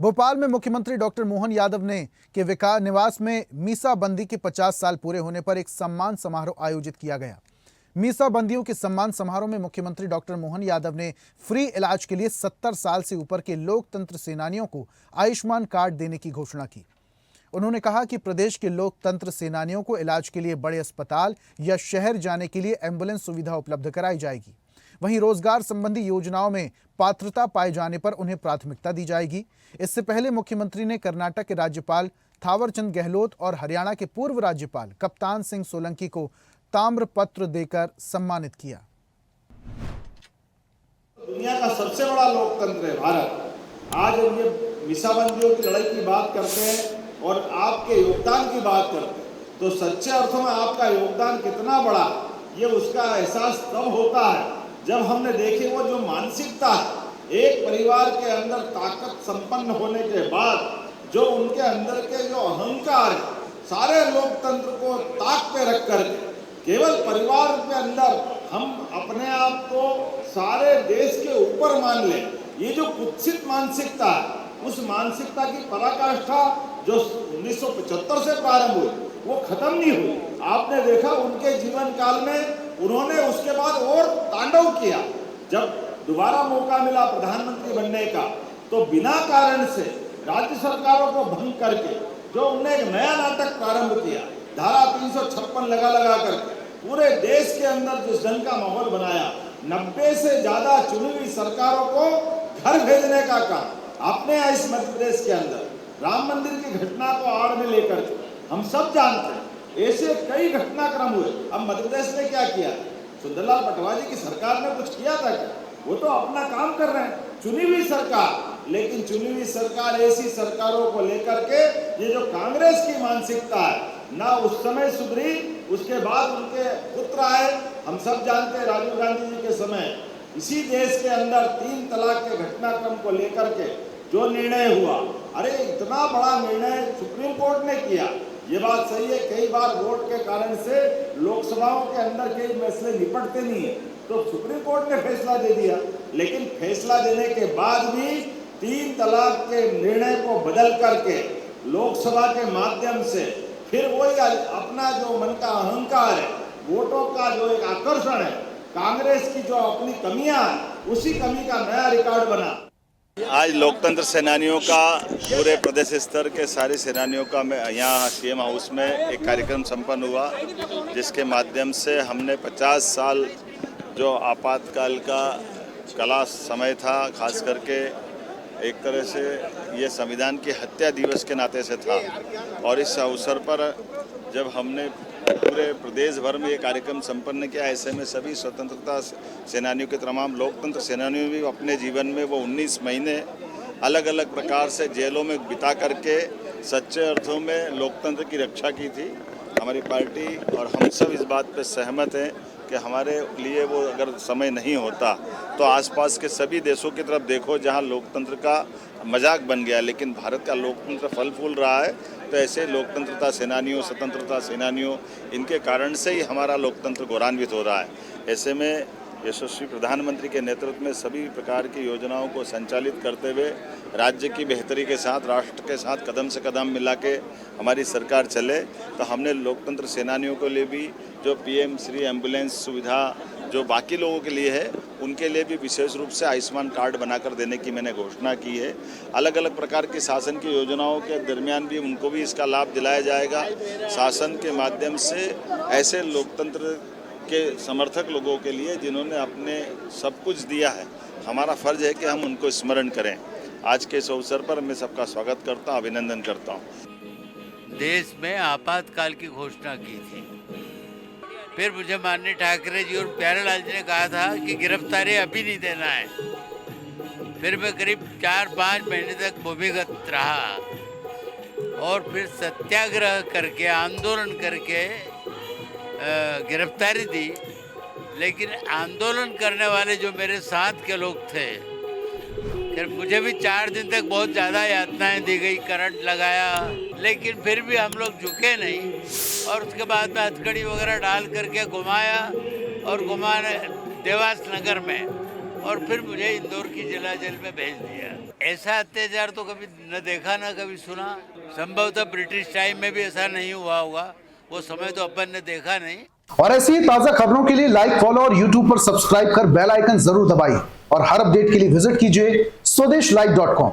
भोपाल में मुख्यमंत्री डॉक्टर मोहन यादव ने के विकास निवास में मीसाबंदी के 50 साल पूरे होने पर एक सम्मान समारोह आयोजित किया गया। मीसाबंदियों के सम्मान समारोह में मुख्यमंत्री डॉक्टर मोहन यादव ने फ्री इलाज के लिए 70 साल से ऊपर के लोकतंत्र सेनानियों को आयुष्मान कार्ड देने की घोषणा की। उन्होंने कहा कि प्रदेश के लोकतंत्र सेनानियों को इलाज के लिए बड़े अस्पताल या शहर जाने के लिए एम्बुलेंस सुविधा उपलब्ध कराई जाएगी। वहीं रोजगार संबंधी योजनाओं में पात्रता पाए जाने पर उन्हें प्राथमिकता दी जाएगी। इससे पहले मुख्यमंत्री ने कर्नाटक के राज्यपाल थावरचंद गहलोत और हरियाणा के पूर्व राज्यपाल कप्तान सिंह सोलंकी को ताम्र पत्र देकर सम्मानित किया। दुनिया का सबसे बड़ा लोकतंत्र है भारत। आज हम ये मीसाबंदियों की लड़ाई की बात करते हैं और आपके योगदान की बात करते हैं, तो सच्चे अर्थों में आपका योगदान कितना बड़ा ये उसका एहसास तब होता है जब हमने देखे वो जो मानसिकता है एक परिवार के अंदर ताकत संपन्न होने के बाद जो उनके अंदर के जो अहंकार है, सारे लोकतंत्र को ताक पे रख कर केवल परिवार के अंदर हम अपने आप को सारे देश के ऊपर मान लें, ये जो कुत्सित मानसिकता है उस मानसिकता की पराकाष्ठा जो 1975 से प्रारंभ हुई वो खत्म नहीं हुई। आपने देखा उनके जीवन काल में उन्होंने उसके बाद और तांडव किया। जब दोबारा मौका मिला प्रधानमंत्री बनने का तो बिना कारण से राज्य सरकारों को भंग करके जो उन्होंने एक नया नाटक प्रारंभ किया, धारा 356 लगा करके पूरे देश के अंदर जिस ढंग का माहौल बनाया, 90 से ज्यादा चुनी हुई सरकारों को घर भेजने का काम आपने इस मध्य प्रदेश के अंदर राम मंदिर की घटना को आड़ में लेकर हम सब जानते हैं ऐसे कई घटनाक्रम हुए। अब मध्य प्रदेश ने क्या किया? सुंदरलाल पटवारी की सरकार ने कुछ किया था क्या? वो तो अपना काम कर रहे हैं, चुनी हुई सरकार। लेकिन चुनी हुई सरकार ऐसी सरकारों को लेकर के ये जो कांग्रेस की मानसिकता है ना उस समय सुधरी, उसके बाद उनके पुत्र आए। हम सब जानते हैं राजीव गांधी जी के समय इसी देश के अंदर 3 तलाक के घटनाक्रम को लेकर के जो निर्णय हुआ, अरे इतना बड़ा निर्णय सुप्रीम कोर्ट ने किया। ये बात सही है, कई बार वोट के कारण से लोकसभाओं के अंदर कई मसले निपटते नहीं है, तो सुप्रीम कोर्ट ने फैसला दे दिया। लेकिन फैसला देने के बाद भी 3 तलाक के निर्णय को बदल करके लोकसभा के माध्यम से फिर वही अपना जो मन का अहंकार है, वोटों का जो एक आकर्षण है, कांग्रेस की जो अपनी कमियां है, उसी कमी का नया रिकॉर्ड बना। आज लोकतंत्र सेनानियों का पूरे प्रदेश स्तर के सारे सेनानियों का यहाँ सीएम हाउस में एक कार्यक्रम संपन्न हुआ, जिसके माध्यम से हमने 50 साल जो आपातकाल का कला समय था, खास करके एक तरह से ये संविधान की हत्या दिवस के नाते से था, और इस अवसर पर जब हमने पूरे प्रदेश भर में ये कार्यक्रम संपन्न किया, ऐसे में सभी स्वतंत्रता सेनानियों के तमाम लोकतंत्र सेनानियों भी अपने जीवन में वो 19 महीने अलग अलग प्रकार से जेलों में बिता करके सच्चे अर्थों में लोकतंत्र की रक्षा की थी। हमारी पार्टी और हम सब इस बात पर सहमत हैं कि हमारे लिए वो अगर समय नहीं होता तो आसपास के सभी देशों की तरफ देखो जहां लोकतंत्र का मजाक बन गया, लेकिन भारत का लोकतंत्र फल फूल रहा है। तो ऐसे लोकतंत्रता सेनानियों, स्वतंत्रता सेनानियों, इनके कारण से ही हमारा लोकतंत्र गौरवान्वित हो रहा है। ऐसे में यशस्वी प्रधानमंत्री के नेतृत्व में सभी प्रकार की योजनाओं को संचालित करते हुए राज्य की बेहतरी के साथ, राष्ट्र के साथ कदम से कदम मिला के हमारी सरकार चले, तो हमने लोकतंत्र सेनानियों के लिए भी जो पीएम श्री एम्बुलेंस सुविधा जो बाकी लोगों के लिए है, उनके लिए भी विशेष रूप से आयुष्मान कार्ड बनाकर देने की मैंने घोषणा की है। अलग अलग प्रकार की शासन की योजनाओं के दरमियान भी उनको भी इसका लाभ दिलाया जाएगा। शासन के माध्यम से ऐसे लोकतंत्र के समर्थक लोगों के लिए जिन्होंने अपने सब कुछ दिया है, हमारा फर्ज है कि हम उनको स्मरण करें। आज के इस अवसर पर मैं सबका स्वागत करता हूँ, अभिनंदन करता हूँ। देश में आपातकाल की घोषणा की थी, फिर मुझे माननीय ठाकरे जी और प्यारेलाल जी ने कहा था कि गिरफ्तारी अभी नहीं देना है। फिर मैं करीब 4-5 महीने तक भूमिगत रहा और फिर सत्याग्रह करके, आंदोलन करके गिरफ्तारी दी। लेकिन आंदोलन करने वाले जो मेरे साथ के लोग थे, फिर मुझे भी 4 दिन तक बहुत ज़्यादा यातनाएं दी गई, करंट लगाया, लेकिन फिर भी हम लोग झुके नहीं। और उसके बाद में हथकड़ी वगैरह डाल करके घुमाया और घुमाने देवास नगर में और फिर मुझे इंदौर की जिला जेल में भेज दिया। ऐसा अत्याचार तो कभी न देखा न कभी सुना। संभवतः ब्रिटिश टाइम में भी ऐसा नहीं हुआ होगा, वो समय तो अपन ने देखा नहीं। और ऐसी ही ताजा खबरों के लिए लाइक, फॉलो और यूट्यूब पर सब्सक्राइब कर बेल आइकन जरूर दबाइए और हर अपडेट के लिए विजिट कीजिए स्वदेशलाइव.com।